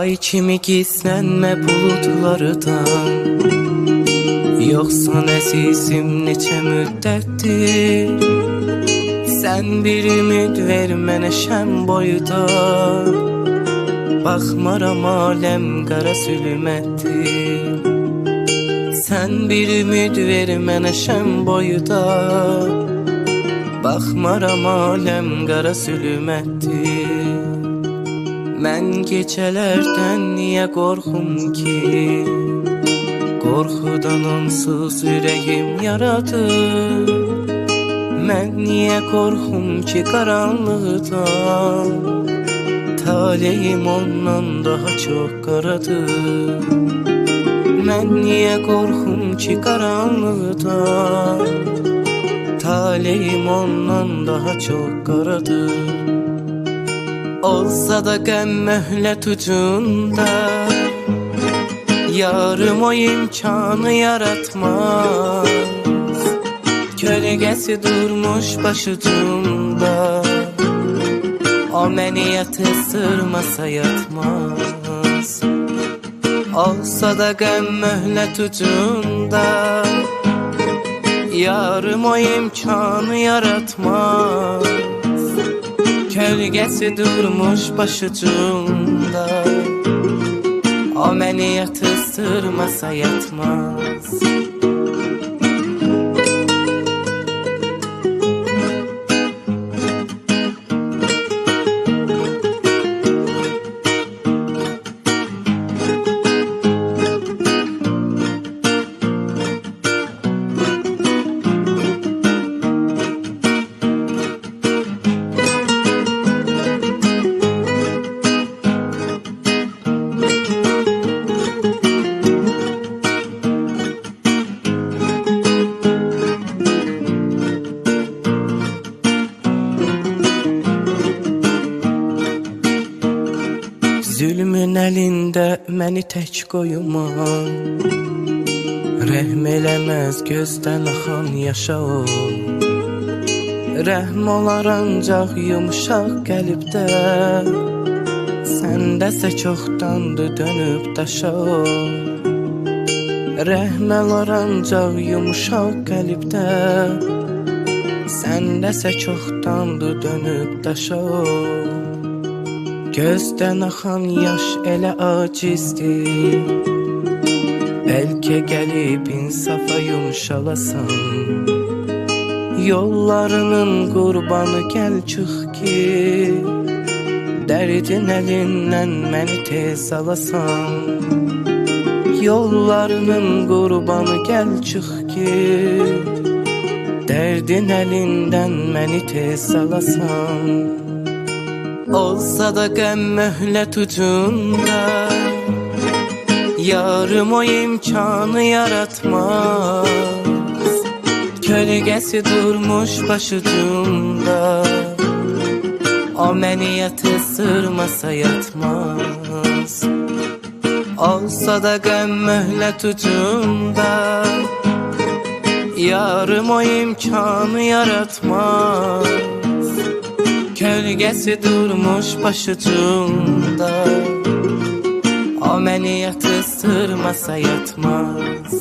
Ay kimi gizlənmə buludlardan, yoxsan əzizim neçə müddətdir. Sən bir ümid ver mənə şəm boyda, baxmaram aləm qara zülmətdir. Sən bir ümid ver mənə şəm boyda, baxmaram aləm qara zülmətdir. Mən gecələrdən niyə qorxum ki, qorxudan onsuz ürəyim yaradır. Mən niyə qorxum ki qaranlıqdan, taleyim ondan daha çox qaradır. Mən niyə qorxum ki qaranlıqdan, taleyim ondan daha çox qaradır. Olsa da qəm möhlət ucunda, yarım o imkanı yaratmaz. Kölgəsi durmuş başucumda, o məni yatırmasa yatmaz. Olsa da qəm möhlət ucunda, yarım o imkanı yaratmaz. Kölgəsi durmuş başucumda, o məni yatırmasa yatmaz. Zülmün əlində məni tək qoyma, rəhm eləməz gözdən axan yaşa o. Rəhm olar ancaq yumuşaq qəlbdə, səndəsə çoxdandır dönüb daşa o. Rəhm olar ancaq yumuşaq qəlbdə, səndəsə çoxdandır dönüb daşa o. Gözdən axan yaş elə acizdir, bəlkə gəlib insafa yumşalasan. Yollarının qurbanı gəl çıx ki, dərdin əlindən məni tez alasan. Yollarının qurbanı gəl çıx ki, dərdin əlindən məni tez alasan. Olsa da qəm möhlət ucunda, yarım o imkanı yaratmaz. Kölgəsi durmuş başucumda, o məni yatırmasa yatmaz. Olsa da qəm möhlət ucunda, yarım o imkanı yaratmaz. Kölgəsi durmuş başucumda, o məni yatırmasa yatmaz.